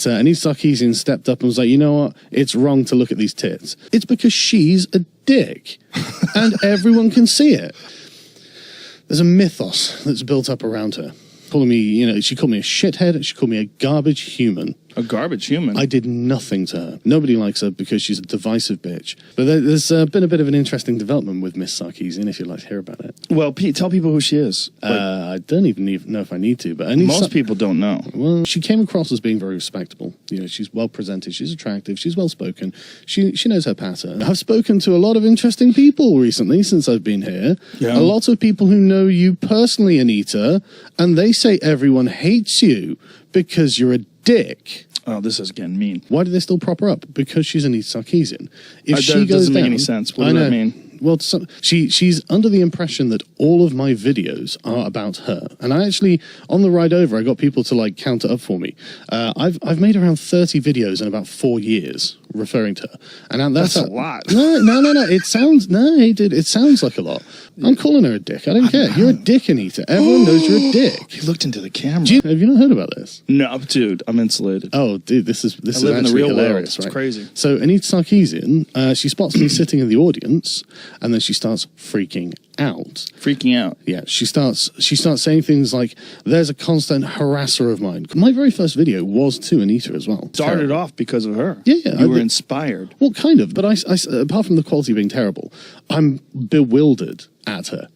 Anita Sarkeesian stepped up and was like, you know what? It's wrong to look at these tits. It's because she's a dick. And everyone can see it. There's a mythos that's built up around her. Calling me, she called me a shithead. She called me a garbage human. A garbage human? I did nothing to her. Nobody likes her because she's a divisive bitch. But there's been a bit of an interesting development with Miss Sarkeesian, if you'd like to hear about it. Well, Pete, tell people who she is. I don't even know if I need to. But most people don't know. Well, she came across as being very respectable. She's well presented, she's attractive, she's well spoken. She knows her patter. I've spoken to a lot of interesting people recently since I've been here. Yeah. A lot of people who know you personally, Anita, and they say everyone hates you because you're a dick. Oh, this is getting mean. Why do they still prop her up? Because she's Anita Sarkeesian. If she goes doesn't down, make any sense. What does that mean? Well, she's under the impression that all of my videos are about her. And I actually, on the ride over, I got people to count it up for me. I've made around 30 videos in about 4 years referring to her. And that's a lot. No. It sounds like a lot. I'm calling her a dick. I don't care. You're a dick, Anita. Everyone knows you're a dick. He looked into the camera. Have you not heard about this? No, dude. I'm insulated. Oh, dude, this is I live in the real hilarious, world. It's crazy. So Anita Sarkeesian, she spots me sitting in the audience, and then she starts freaking out. Freaking out? Yeah, she starts saying things like, there's a constant harasser of mine. My very first video was to Anita as well. Started off because of her. Yeah. You were inspired. Well, kind of, but I, apart from the quality being terrible, I'm bewildered at her.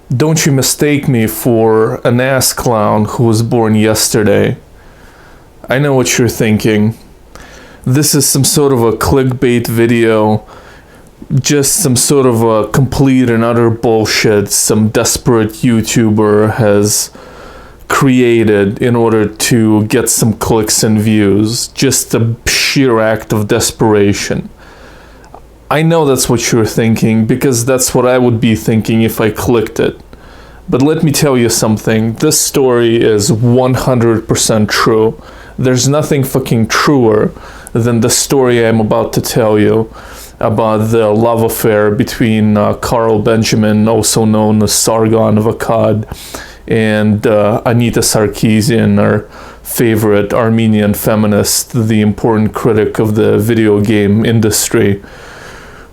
Don't you mistake me for an ass clown who was born yesterday. I know what you're thinking. This is some sort of a clickbait video, just some sort of a complete and utter bullshit some desperate YouTuber has created in order to get some clicks and views. Just a sheer act of desperation. I know that's what you're thinking, because that's what I would be thinking if I clicked it. But let me tell you something. This story is 100% true. There's nothing fucking truer than the story I'm about to tell you about the love affair between Carl Benjamin, also known as Sargon of Akkad, and Anita Sarkeesian, our favorite Armenian feminist, the important critic of the video game industry,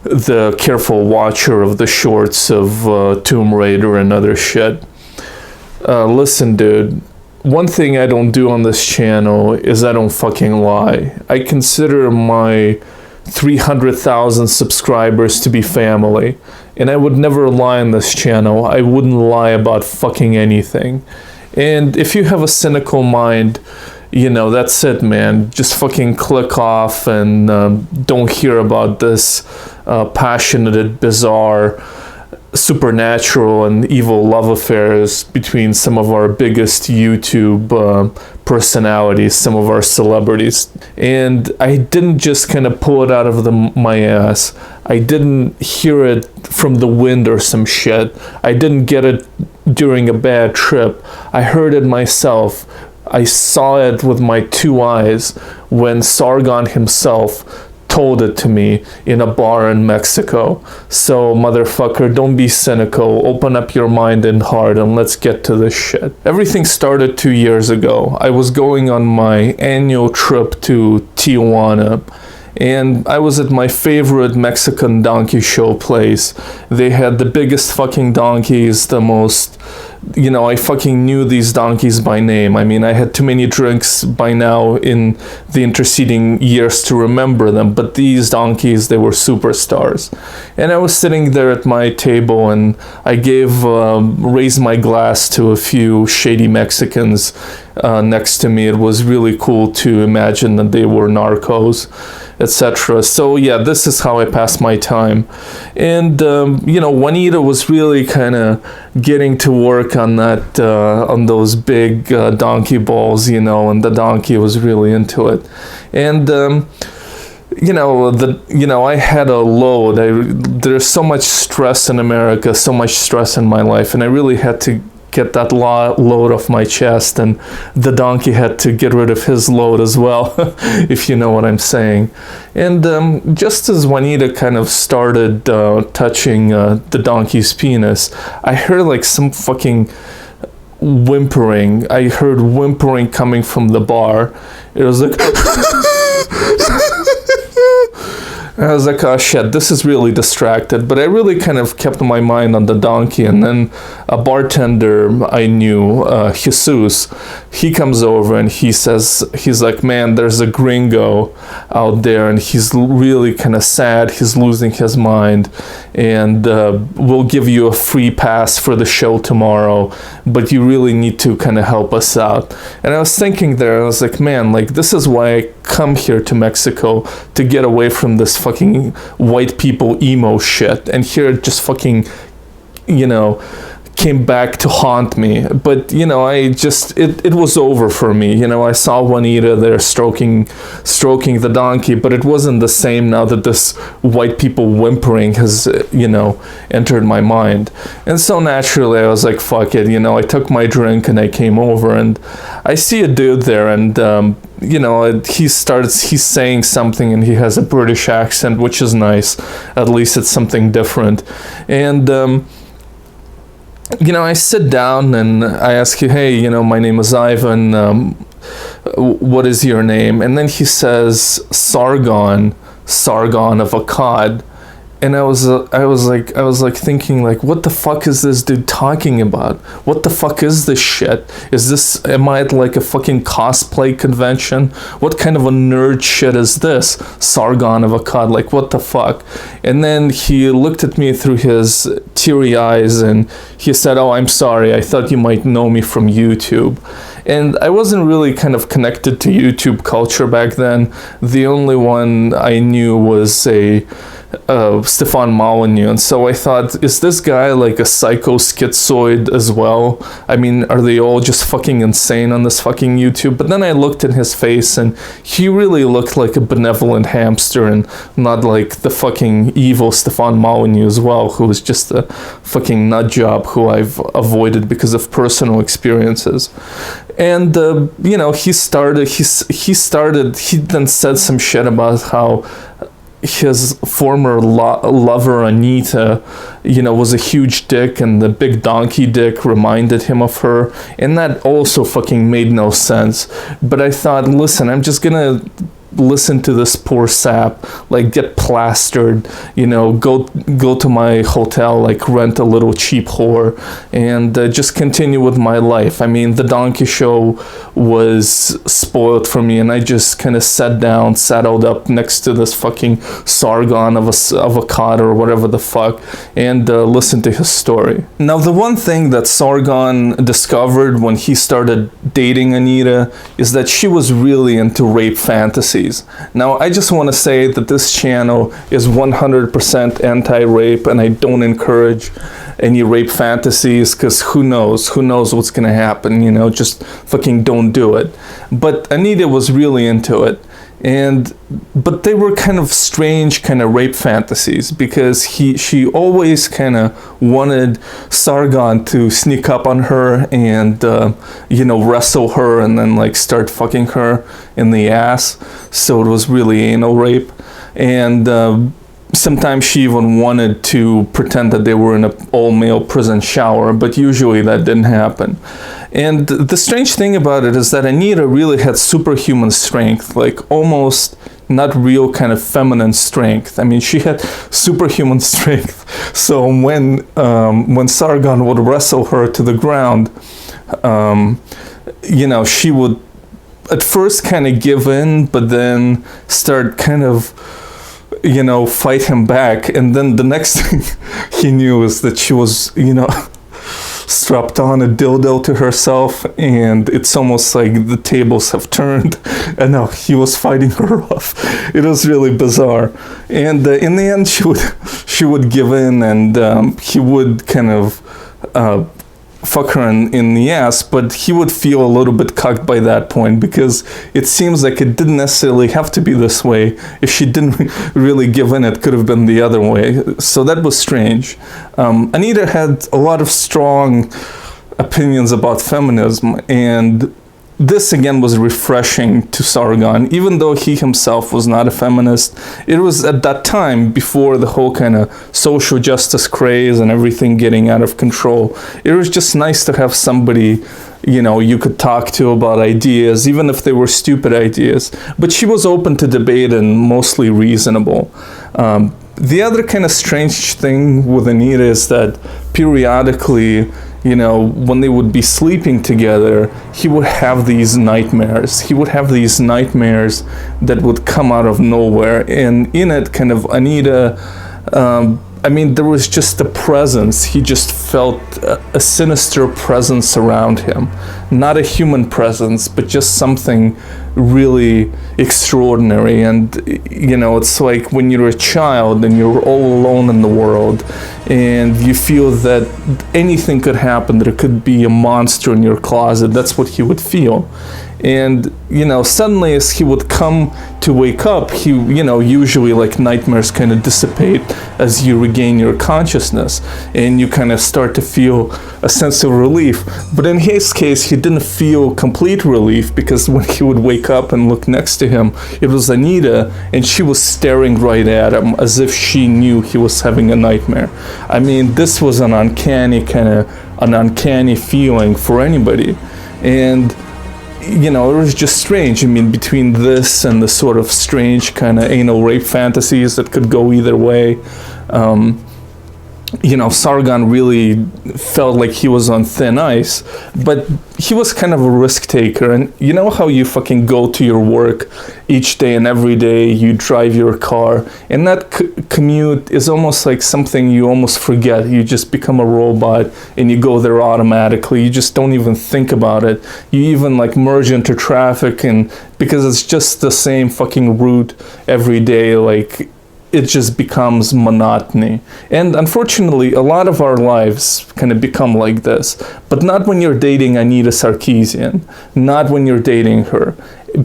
the careful watcher of the shorts of Tomb Raider and other shit. Listen, dude. One thing I don't do on this channel is I don't fucking lie. I consider my 300,000 subscribers to be family, and I would never lie on this channel. I wouldn't lie about fucking anything. And if you have a cynical mind, that's it, man. Just fucking click off and don't hear about this passionate, bizarre, supernatural and evil love affairs between some of our biggest YouTube personalities, some of our celebrities. And I didn't just kind of pull it out of my ass. I didn't hear it from the wind or some shit. I didn't get it during a bad trip. I heard it myself. I saw it with my 2 eyes when Sargon himself told it to me in a bar in Mexico. So, motherfucker, don't be cynical. Open up your mind and heart and let's get to this shit. Everything started 2 years ago. I was going on my annual trip to Tijuana, and I was at my favorite Mexican donkey show place. They had the biggest fucking donkeys, the most, I fucking knew these donkeys by name. I mean, I had too many drinks by now in the interceding years to remember them, but these donkeys, they were superstars. And I was sitting there at my table, and I raised my glass to a few shady Mexicans next to me. It was really cool to imagine that they were narcos, etc. So yeah, this is how I pass my time. And Juanita was really kind of getting to work on that, on those big donkey balls, and the donkey was really into it. And I had a load. There's so much stress in America, so much stress in my life, and I really had to get that load off my chest, and the donkey had to get rid of his load as well, if you know what I'm saying. And just as Juanita kind of started touching the donkey's penis, I heard like some fucking whimpering. I heard whimpering coming from the bar. It was like I was like, oh shit, this is really distracted. But I really kind of kept my mind on the donkey. And then a bartender I knew, Jesus, he comes over and he says, he's like, man, there's a gringo out there and he's really kind of sad. He's losing his mind. And we'll give you a free pass for the show tomorrow. But you really need to kind of help us out. And I was thinking there, I was like, man, like this is why I come here to Mexico, to get away from this fucking white people emo shit, and here it just fucking, you know, came back to haunt me. But you know, I just it was over for me. You know, I saw Juanita there stroking the donkey, but it wasn't the same now that this white people whimpering has, you know, entered my mind. And so naturally I was like, fuck it, you know, I took my drink and I came over and I see a dude there, and you know, he's saying something and he has a British accent, which is nice. At least it's something different. And you know, I sit down and I ask you, hey, you know, my name is Ivan. What is your name? And then he says, Sargon of Akkad. And I was like thinking, like, what the fuck is this dude talking about? What the fuck is this shit? Am I at like a fucking cosplay convention? What kind of a nerd shit is this? Sargon of Akkad, like what the fuck? And then he looked at me through his teary eyes and he said, oh, I'm sorry, I thought you might know me from YouTube. And I wasn't really kind of connected to YouTube culture back then. The only one I knew was Stefan Molyneux, and so I thought, is this guy like a psycho schizoid as well? I mean, are they all just fucking insane on this fucking YouTube? But then I looked in his face and he really looked like a benevolent hamster and not like the fucking evil Stefan Molyneux as well, who was just a fucking nut job who I've avoided because of personal experiences. And you know, he then said some shit about how his former lover Anita, you know, was a huge dick, and the big donkey dick reminded him of her, and that also fucking made no sense. But I thought, listen, I'm just gonna listen to this poor sap like get plastered, you know, go to my hotel, like rent a little cheap whore and just continue with my life. I mean, the donkey show was spoiled for me, and I just kind of saddled up next to this fucking Sargon of Akkad or whatever the fuck, and listened to his story. Now, the one thing that Sargon discovered when he started dating Anita is that she was really into rape fantasies. Now, I just want to say that this channel is 100% anti-rape, and I don't encourage any rape fantasies, because who knows what's gonna happen, you know, just fucking don't do it. But Anita was really into it, but they were kind of strange kind of rape fantasies, because she always kind of wanted Sargon to sneak up on her and you know, wrestle her and then like start fucking her in the ass. So it was really anal rape. And sometimes she even wanted to pretend that they were in an all-male prison shower, but usually that didn't happen. And the strange thing about it is that Anita really had superhuman strength, like almost not real kind of feminine strength. I mean, she had superhuman strength. So when Sargon would wrestle her to the ground, you know, she would at first kind of give in, but then start kind of, you know, fight him back. And then the next thing he knew is that she was, you know, strapped on a dildo to herself, and it's almost like the tables have turned, and now he was fighting her off. It was really bizarre. And in the end, she would give in, and he would kind of fuck her in the ass, but he would feel a little bit cucked by that point, because it seems like it didn't necessarily have to be this way. If she didn't really give in, it could have been the other way. So that was strange. Anita had a lot of strong opinions about feminism, and this again was refreshing to Sargon, even though he himself was not a feminist. It was at that time, before the whole kind of social justice craze and everything getting out of control. It was just nice to have somebody, you know, you could talk to about ideas, even if they were stupid ideas. But she was open to debate and mostly reasonable. The other kind of strange thing with Anita is that periodically, you know, when they would be sleeping together, he would have these nightmares. He would have these nightmares that would come out of nowhere. And in it, kind of, Anita, I mean, there was just a presence. He just felt a sinister presence around him. Not a human presence, but just something really extraordinary. And, you know, it's like when you're a child and you're all alone in the world and you feel that anything could happen, there could be a monster in your closet. That's what he would feel. And, you know, suddenly as he would come to wake up, he, you know, usually like nightmares kind of dissipate as you regain your consciousness and you kind of start to feel a sense of relief. But in his case, he didn't feel complete relief, because when he would wake up and look next to him, it was Anita, and she was staring right at him as if she knew he was having a nightmare. I mean, this was an uncanny feeling for anybody. And, you know, it was just strange. I mean, between this and the sort of strange kind of anal rape fantasies that could go either way, you know, Sargon really felt like he was on thin ice, but he was kind of a risk taker. And you know how you fucking go to your work each day and every day, you drive your car, and that commute is almost like something you almost forget. You just become a robot and you go there automatically. You just don't even think about it. You even like merge into traffic, and because it's just the same fucking route every day, like, it just becomes monotony. And unfortunately, a lot of our lives kind of become like this, but not when you're dating Anita Sarkeesian, not when you're dating her.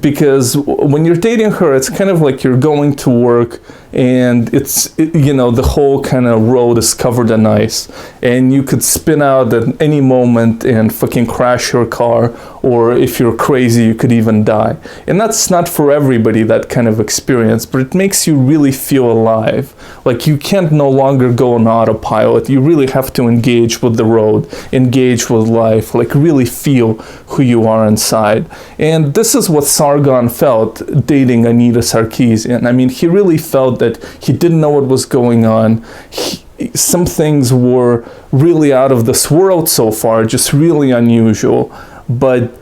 Because when you're dating her, it's kind of like you're going to work and you know, the whole kind of road is covered in ice, and you could spin out at any moment and fucking crash your car, or if you're crazy, you could even die. And that's not for everybody, that kind of experience, but it makes you really feel alive. Like, you can't no longer go on autopilot. You really have to engage with the road, engage with life, like really feel who you are inside. And this is what Sargon felt dating Anita Sarkeesian. I mean, he really felt that he didn't know what was going on. Some things were really out of this world so far, just really unusual. But,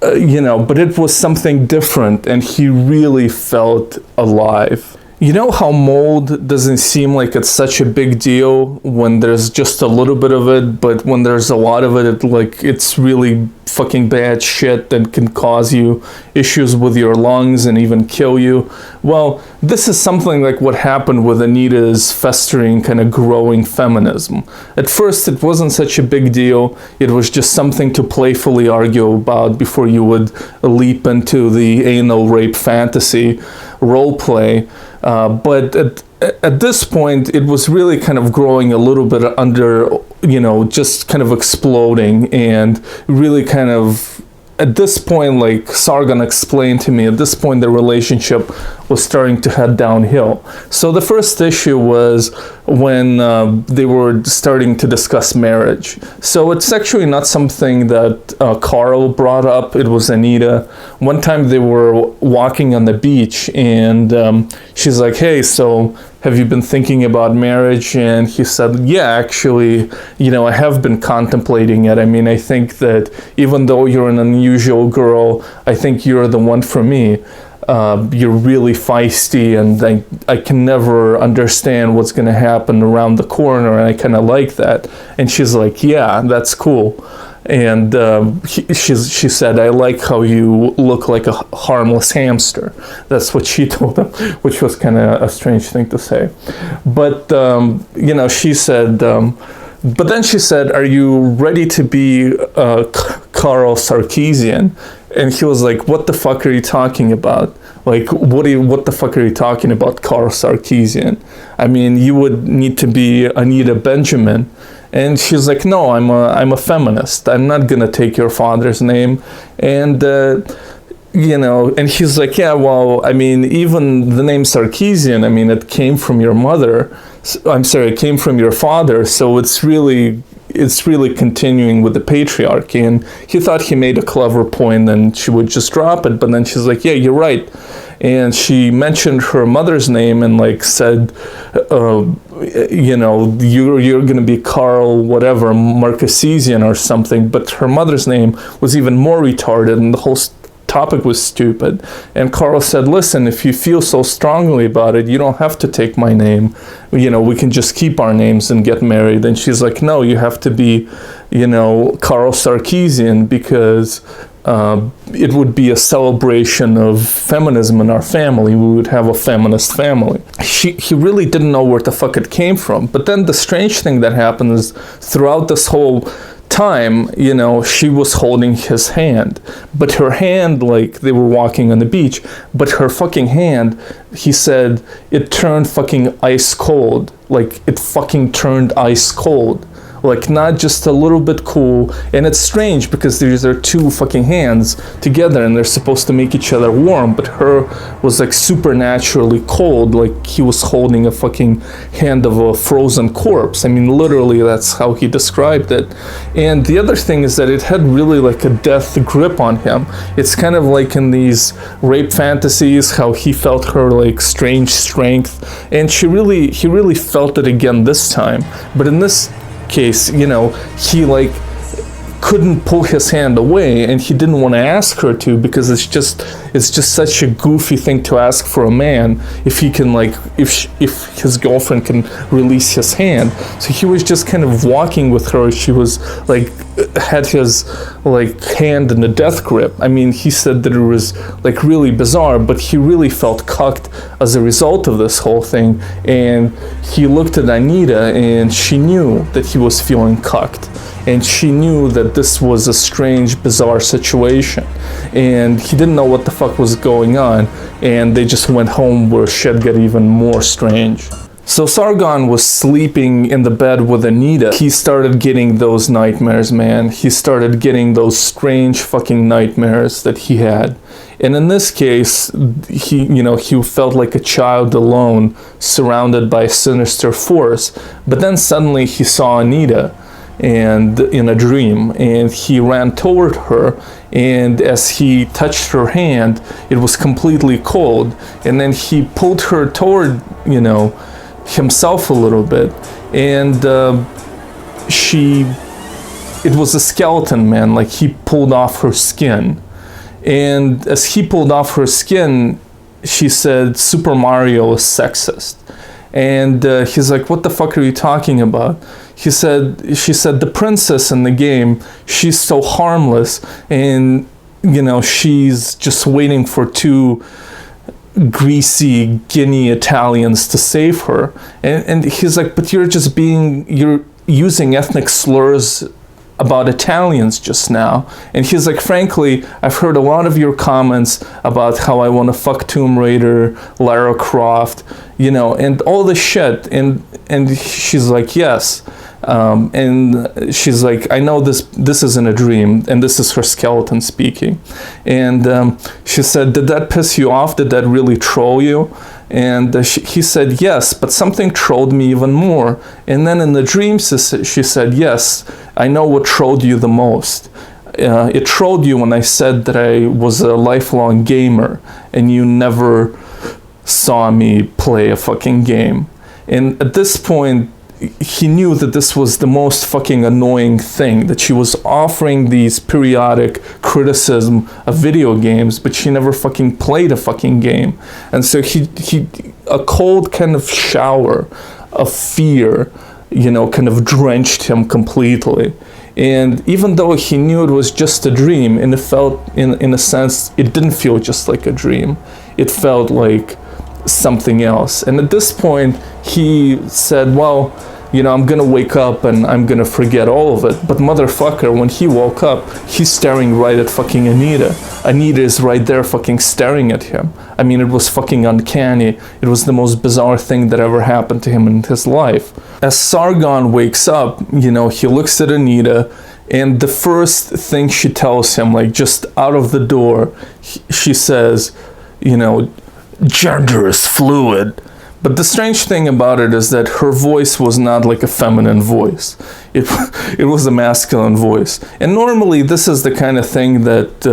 you know, but it was something different, and he really felt alive. You know how mold doesn't seem like it's such a big deal when there's just a little bit of it, but when there's a lot of it, it's really fucking bad shit that can cause you issues with your lungs and even kill you? Well, this is something like what happened with Anita's festering, kind of growing feminism. At first, it wasn't such a big deal. It was just something to playfully argue about before you would leap into the anal rape fantasy role play. But at this point, it was really kind of growing a little bit under, you know, just kind of exploding, and really kind of, at this point, like Sargon explained to me, at this point the relationship was starting to head downhill. So the first issue was when they were starting to discuss marriage. So it's actually not something that Carl brought up, it was Anita. One time they were walking on the beach, and she's like, hey, so have you been thinking about marriage? And he said, yeah, actually, you know, I have been contemplating it. I mean, I think that even though you're an unusual girl, I think you're the one for me. You're really feisty, and I can never understand what's going to happen around the corner, and I kind of like that. And she's like, yeah, that's cool. And she said, I like how you look like a harmless hamster. That's what she told him, which was kind of a strange thing to say. But, you know, she said, but then she said, are you ready to be Carl Sarkeesian? And he was like, what the fuck are you talking about? Like, what the fuck are you talking about, Carl Sarkeesian? I mean, you would need to be Anita Benjamin. And she's like, no, I'm a feminist. I'm not gonna take your father's name. And and he's like, yeah, well, I mean, even the name Sarkeesian, I mean, it came from your mother. I'm sorry, it came from your father. So it's really continuing with the patriarchy. And he thought he made a clever point and she would just drop it. But then she's like, yeah, you're right. And she mentioned her mother's name and like said, you're going to be Carl, whatever, Marcusesian or something. But her mother's name was even more retarded and the whole topic was stupid. And Carl said, listen, if you feel so strongly about it, you don't have to take my name. We can just keep our names and get married. And she's like, no, you have to be, Carl Sarkeesian, because it would be a celebration of feminism in our family. We would have a feminist family. He really didn't know where the fuck it came from. But then the strange thing that happened is throughout this whole time, she was holding his hand, but her hand, like they were walking on the beach, but her fucking hand, he said, it turned fucking ice cold. Like it fucking turned ice cold. Like not just a little bit cool. And it's strange because these are two fucking hands together and they're supposed to make each other warm, but her was like supernaturally cold, like he was holding a fucking hand of a frozen corpse. I mean, literally that's how he described it. And the other thing is that it had really like a death grip on him. It's kind of like in these rape fantasies, how he felt her like strange strength, and he really felt it again this time. But in this case, he like couldn't pull his hand away, and he didn't want to ask her to, because it's just such a goofy thing to ask for a man if he can if his girlfriend can release his hand. So he was just kind of walking with her. She was like had his like hand in the death grip. I mean, he said that it was like really bizarre, but he really felt cucked as a result of this whole thing. And he looked at Anita and she knew that he was feeling cucked. And she knew that this was a strange, bizarre situation. And he didn't know what the fuck was going on. And they just went home where shit got even more strange. So Sargon was sleeping in the bed with Anita. He started getting those nightmares, man. He started getting those strange fucking nightmares that he had. And in this case, he felt like a child alone, surrounded by a sinister force. But then suddenly he saw Anita, and in a dream, and he ran toward her, and as he touched her hand, it was completely cold, and then he pulled her toward himself a little bit, and it was a skeleton, man. Like he pulled off her skin, and as he pulled off her skin, she said Super Mario is sexist. And he's like, what the fuck are you talking about? She said, the princess in the game, she's so harmless, and she's just waiting for two greasy Guinea Italians to save her. And he's like, but you're using ethnic slurs about Italians just now. And he's like, frankly, I've heard a lot of your comments about how I want to fuck Tomb Raider, Lara Croft, and all this shit. And she's like, yes. And she's like, I know this isn't a dream, and this is her skeleton speaking. And she said, did that piss you off? Did that really troll you? And he said, yes, but something trolled me even more. And then in the dream, she said, yes, I know what trolled you the most. It trolled you when I said that I was a lifelong gamer, and you never saw me play a fucking game. And at this point, he knew that this was the most fucking annoying thing, that she was offering these periodic criticism of video games, but she never fucking played a fucking game. And so a cold kind of shower of fear, kind of drenched him completely. And even though he knew it was just a dream, and it felt, in a sense, it didn't feel just like a dream. It felt like something else. And at this point, he said, well, I'm gonna wake up and I'm gonna forget all of it. But motherfucker, when he woke up, he's staring right at fucking Anita. Anita is right there fucking staring at him. I mean, it was fucking uncanny. It was the most bizarre thing that ever happened to him in his life. As Sargon wakes up, he looks at Anita, and the first thing she tells him, like just out of the door, she says, gender is fluid. But the strange thing about it is that her voice was not like a feminine voice. It was a masculine voice. And normally this is the kind of thing that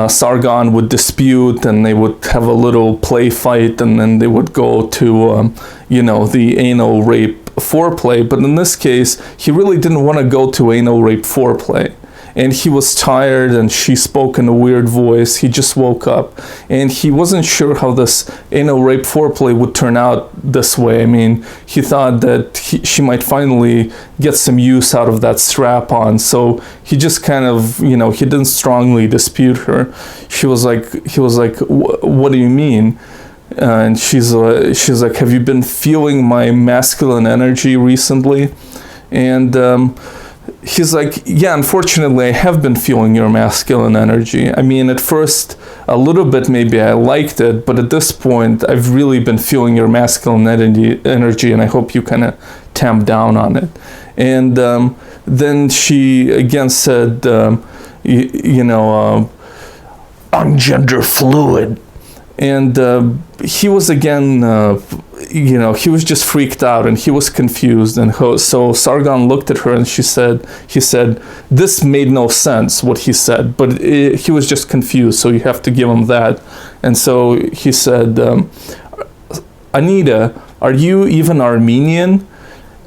Sargon would dispute, and they would have a little play fight, and then they would go to, the anal rape foreplay. But in this case, he really didn't want to go to anal rape foreplay. And he was tired, and she spoke in a weird voice. He just woke up, and he wasn't sure how this anal rape foreplay would turn out this way. I mean, he thought that she might finally get some use out of that strap-on. So he just kind of, he didn't strongly dispute her. He was like, what do you mean? And she's like, have you been feeling my masculine energy recently? And he's like, yeah, unfortunately, I have been feeling your masculine energy. I mean, at first, a little bit maybe I liked it, but at this point, I've really been feeling your masculine energy, and I hope you kind of tamp down on it. And then she again said, I'm gender fluid. And he was again, he was just freaked out, and he was confused. And so Sargon looked at her, and he said, this made no sense, what he said, but he was just confused, so you have to give him that. And so he said, Anita, are you even Armenian?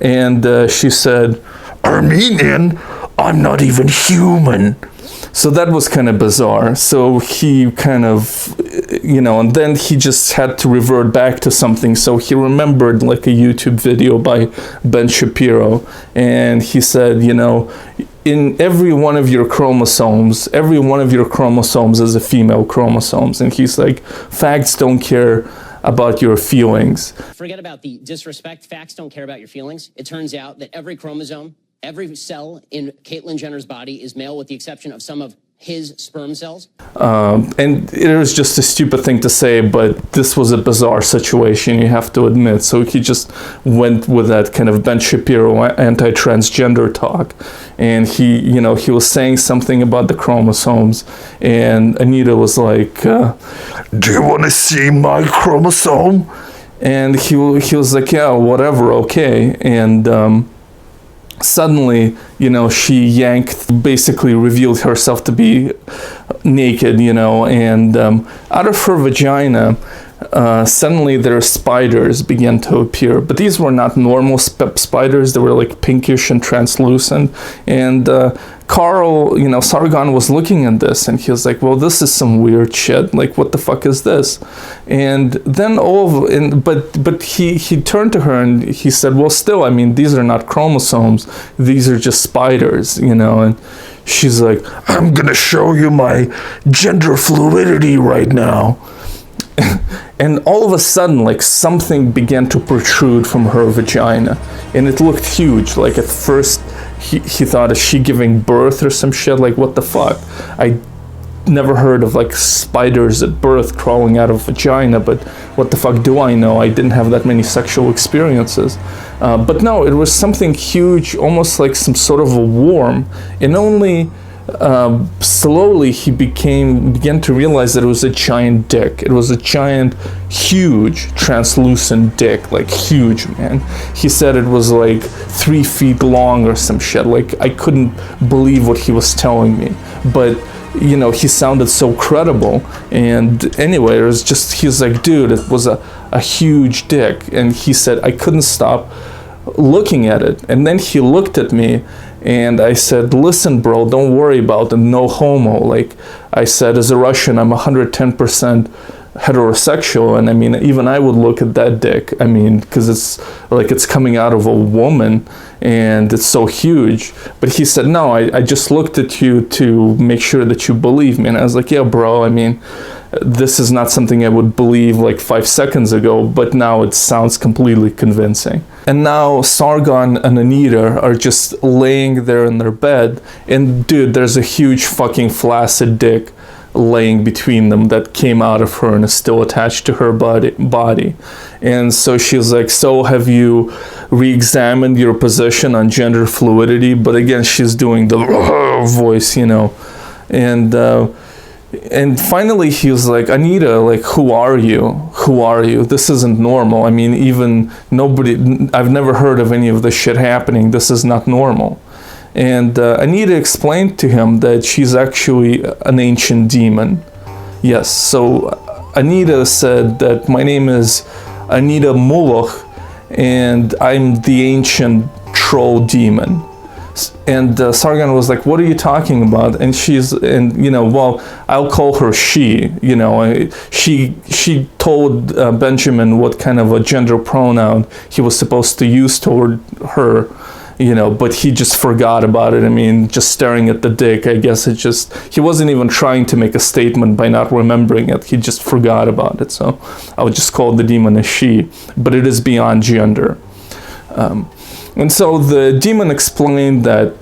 And she said, Armenian? I'm not even human. So that was kind of bizarre. So he kind of, and then he just had to revert back to something. So he remembered like a YouTube video by Ben Shapiro. And he said, in every one of your chromosomes is a female chromosomes. And he's like, facts don't care about your feelings. Forget about the disrespect. Facts don't care about your feelings. It turns out that every chromosome, every cell in Caitlyn Jenner's body is male, with the exception of some of his sperm cells. And it was just a stupid thing to say, but this was a bizarre situation, you have to admit. So he just went with that kind of Ben Shapiro anti-transgender talk. And he was saying something about the chromosomes. And Anita was like, do you want to see my chromosome? And he was like, yeah, whatever, okay. And suddenly, she basically revealed herself to be naked, and out of her vagina, suddenly their spiders began to appear. But these were not normal spiders. They were like pinkish and translucent. And Sargon was looking at this, and he was like, well, this is some weird shit. Like, what the fuck is this? And then but he turned to her and he said, well, still, I mean, these are not chromosomes. These are just spiders, and she's like, I'm gonna show you my gender fluidity right now. And all of a sudden, like, something began to protrude from her vagina, and it looked huge. Like, at first he thought, is she giving birth or some shit? Like, what the fuck? I never heard of like spiders at birth crawling out of vagina, but what the fuck do I know? I didn't have that many sexual experiences. But no, it was something huge, almost like some sort of a worm. And only slowly he began to realize that it was a giant dick. It was a giant, huge, translucent dick, like huge, man. He said it was like 3 feet long or some shit. Like, I couldn't believe what he was telling me, but he sounded so credible. And anyway, it was just, he's like, dude, it was a huge dick. And he said, I couldn't stop looking at it. And then he looked at me, and I said, listen, bro, don't worry about it, no homo. Like I said, as a Russian, I'm 110% heterosexual, and I mean, even I would look at that dick. I mean, because it's like it's coming out of a woman, and it's so huge. But he said, no, I just looked at you to make sure that you believe me. And I was like, yeah, bro, I mean, this is not something I would believe like 5 seconds ago, but now it sounds completely convincing. And now Sargon and Anita are just laying there in their bed, and dude, there's a huge fucking flaccid dick laying between them that came out of her and is still attached to her body. And so she's like, so have you re-examined your position on gender fluidity? But again, she's doing the voice, you know. And finally he was like, Anita, like, who are you? Who are you? This isn't normal. I mean, even I've never heard of any of this shit happening. This is not normal. And Anita explained to him that she's actually an ancient demon. Yes, so Anita said that my name is Anita Moloch, and I'm the ancient troll demon. And Sargon was like, what are you talking about? And you know, well, I'll call her she, you know. She told Benjamin what kind of a gender pronoun he was supposed to use toward her, you know, but he just forgot about it. I mean, just staring at the dick, I guess he wasn't even trying to make a statement by not remembering it. He just forgot about it. So I would just call the demon a she, but it is beyond gender. And so the demon explained that,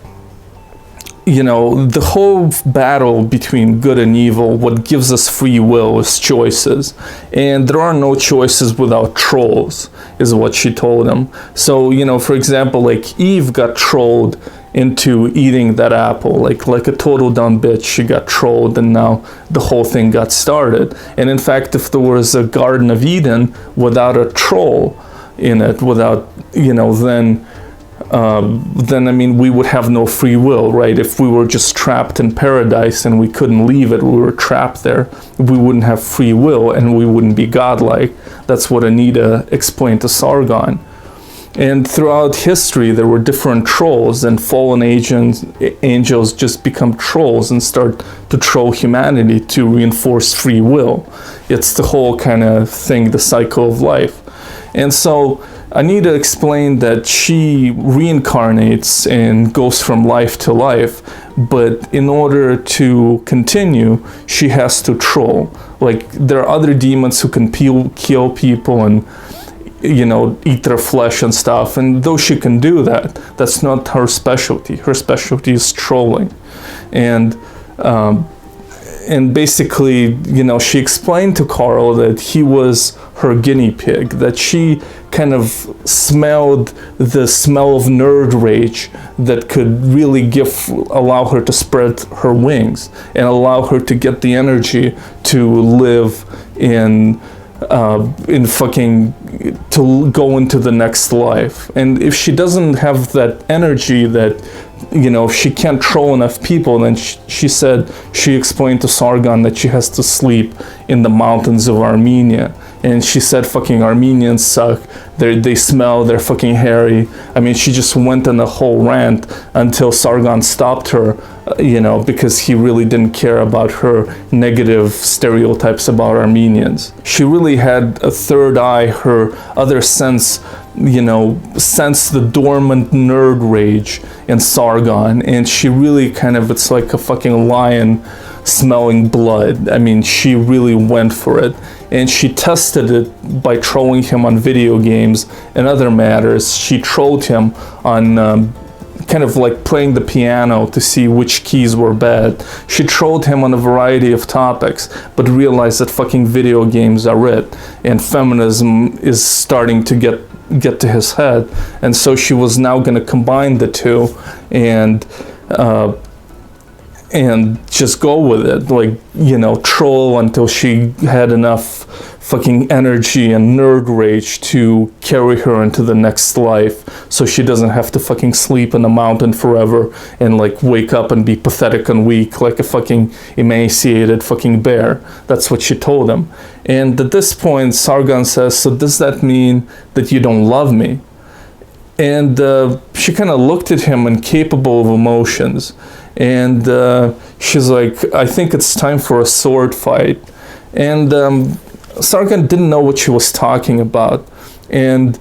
you know, the whole battle between good and evil, what gives us free will is choices. And there are no choices without trolls, is what she told him. So, you know, for example, like Eve got trolled into eating that apple, like a total dumb bitch. She got trolled, and now the whole thing got started. And in fact, if there was a Garden of Eden without a troll in it, without, you know, then I mean, we would have no free will, right? If we were just trapped in paradise and we couldn't leave it, we were trapped there, we wouldn't have free will and we wouldn't be godlike. That's what Anita explained to Sargon. And throughout history, there were different trolls, and fallen angels just become trolls and start to troll humanity to reinforce free will. It's the whole kind of thing, the cycle of life. And so Anita explained that she reincarnates and goes from life to life, but in order to continue, she has to troll. Like, there are other demons who can kill people and, you know, eat their flesh and stuff, and though she can do that, that's not her specialty. Her specialty is trolling. And basically, you know, she explained to Carl that he was her guinea pig, that she kind of smelled the smell of nerd rage that could really allow her to spread her wings and allow her to get the energy to live in fucking, to go into the next life. And if she doesn't have that energy, that, you know, if she can't troll enough people, then she explained to Sargon that she has to sleep in the mountains of Armenia. And she said fucking Armenians suck, they smell, they're fucking hairy. I mean, she just went on a whole rant until Sargon stopped her, you know, because he really didn't care about her negative stereotypes about Armenians. She really had a third eye, her other sense, you know, sensed the dormant nerd rage in Sargon, and she really kind of, it's like a fucking lion smelling blood. I mean, she really went for it. And she tested it by trolling him on video games and other matters. She trolled him on kind of like playing the piano to see which keys were bad. She trolled him on a variety of topics, but realized that fucking video games are it, and feminism is starting to get to his head. And so she was now going to combine the two and just go with it, like, you know, troll until she had enough fucking energy and nerd rage to carry her into the next life, so she doesn't have to fucking sleep in the mountain forever and like wake up and be pathetic and weak like a fucking emaciated fucking bear. That's what she told him. And at this point, Sargon says, so does that mean that you don't love me? And she kind of looked at him, incapable of emotions. And she's like, I think it's time for a sword fight. And Sargon didn't know what she was talking about. And,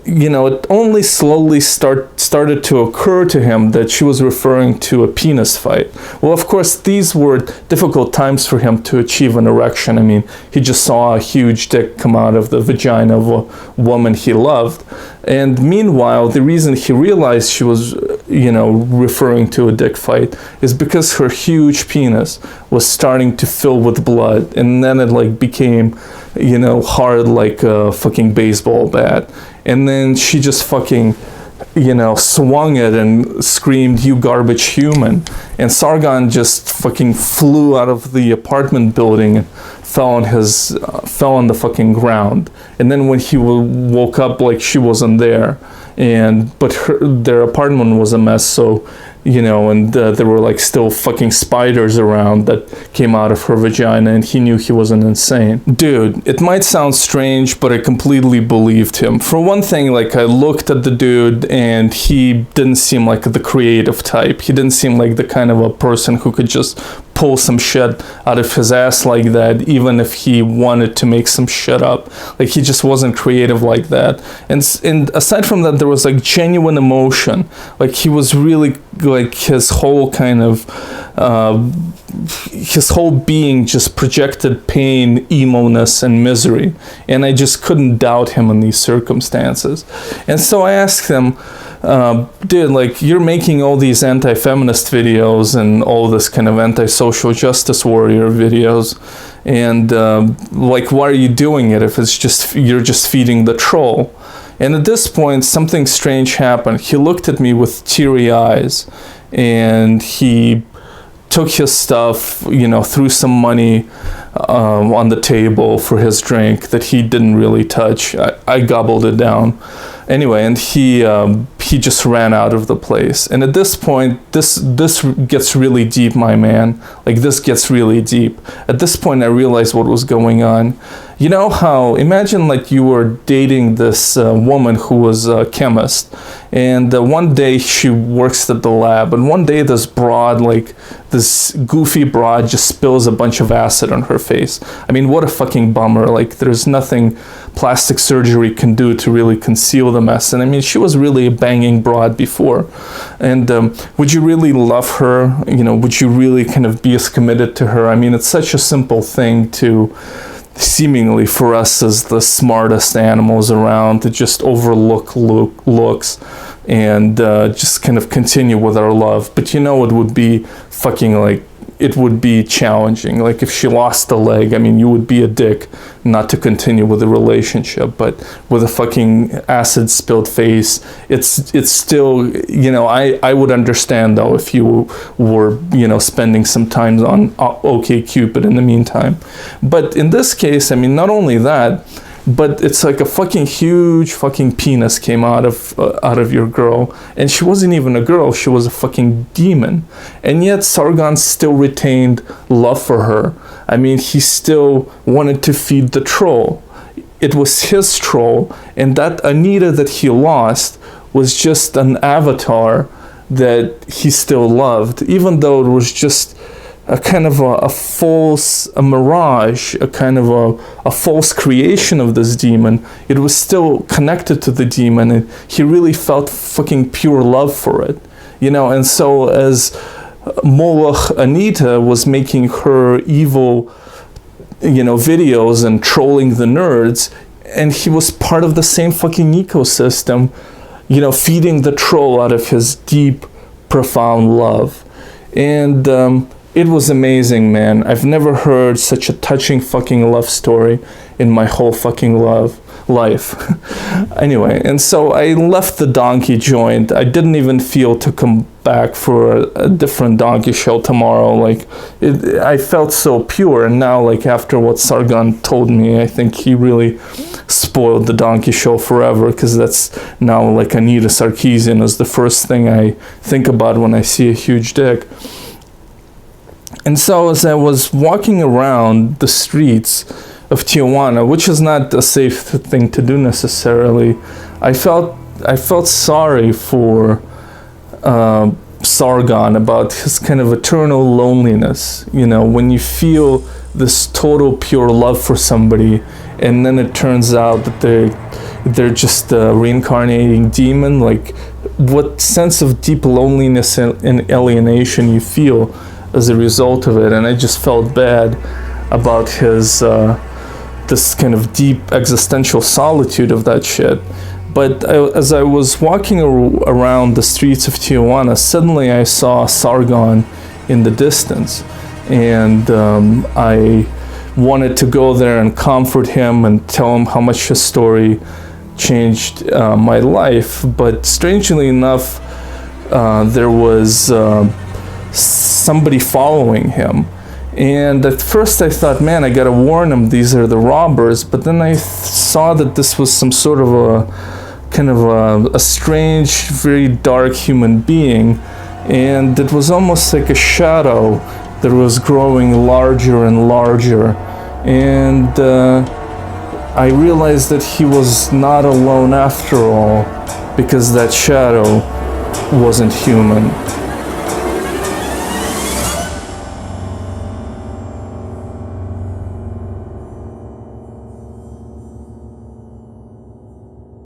you know, it only slowly started to occur to him that she was referring to a penis fight. Well, of course, these were difficult times for him to achieve an erection. I mean, he just saw a huge dick come out of the vagina of a woman he loved. And meanwhile, the reason he realized she was referring to a dick fight, is because her huge penis was starting to fill with blood, and then it like became, hard like a fucking baseball bat, and then she just fucking, swung it and screamed, "You garbage human!" And Sargon just fucking flew out of the apartment building and fell on the fucking ground. And then when he woke up, like, she wasn't there, but their apartment was a mess, so there were like still fucking spiders around that came out of her vagina, and he knew he wasn't insane. Dude, it might sound strange, but I completely believed him. For one thing, like, I looked at the dude and he didn't seem like the creative type. He didn't seem like the kind of a person who could just pull some shit out of his ass like that, even if he wanted to make some shit up. Like, he just wasn't creative like that. And aside from that, there was like genuine emotion. Like, he was really, like, his whole kind of his whole being just projected pain, emo-ness, and misery, and I just couldn't doubt him in these circumstances. And so I asked him, dude, like, you're making all these anti-feminist videos and all this kind of anti-social justice warrior videos, and like, why are you doing it if it's just you're just feeding the troll? And at this point, something strange happened. He looked at me with teary eyes, and he took his stuff, threw some money on the table for his drink that he didn't really touch. I gobbled it down. Anyway, and he just ran out of the place. And at this point, this gets really deep, my man. Like, this gets really deep. At this point, I realized what was going on. You know how, imagine like you were dating this woman who was a chemist, and one day she works at the lab, and one day this broad, like this goofy broad, just spills a bunch of acid on her face. I mean, what a fucking bummer. Like, there's nothing plastic surgery can do to really conceal the mess. And I mean, she was really a banging broad before. And would you really love her? Would you really kind of be as committed to her? I mean, it's such a simple thing to, seemingly for us as the smartest animals around, to just overlook looks and just kind of continue with our love. But it would be fucking like, it would be challenging. Like, if she lost a leg, I mean, you would be a dick not to continue with the relationship. But with a fucking acid spilled face, it's still, I would understand though if you were, spending some time on OkCupid in the meantime. But in this case, I mean, not only that, but it's like a fucking huge fucking penis came out of your girl, and she wasn't even a girl, she was a fucking demon. And yet Sargon still retained love for her. I mean, he still wanted to feed the troll. It was his troll, and that Anita that he lost was just an avatar that he still loved, even though it was just a kind of a mirage, a kind of a false creation of this demon. It was still connected to the demon, and he really felt fucking pure love for it, and so as Moloch Anita was making her evil, videos and trolling the nerds, and he was part of the same fucking ecosystem, feeding the troll out of his deep, profound love. And it was amazing, man. I've never heard such a touching fucking love story in my whole fucking life. Anyway, and so I left the donkey joint. I didn't even feel to come back for a different donkey show tomorrow. Like, I felt so pure. And now, like, after what Sargon told me, I think he really spoiled the donkey show forever, because that's now like Anita Sarkeesian is the first thing I think about when I see a huge dick. And so as I was walking around the streets of Tijuana, which is not a safe thing to do necessarily, I felt sorry for Sargon about his kind of eternal loneliness. When you feel this total pure love for somebody, and then it turns out that they're just a reincarnating demon, like, what sense of deep loneliness and alienation you feel as a result of it. And I just felt bad about his this kind of deep existential solitude of that shit. But as I was walking around the streets of Tijuana, suddenly I saw Sargon in the distance, and I wanted to go there and comfort him and tell him how much his story changed my life. But strangely enough, there was somebody following him. And at first I thought, man, I gotta warn him, these are the robbers. But then I saw that this was some sort of a strange, very dark human being. And it was almost like a shadow that was growing larger and larger. And I realized that he was not alone after all, because that shadow wasn't human.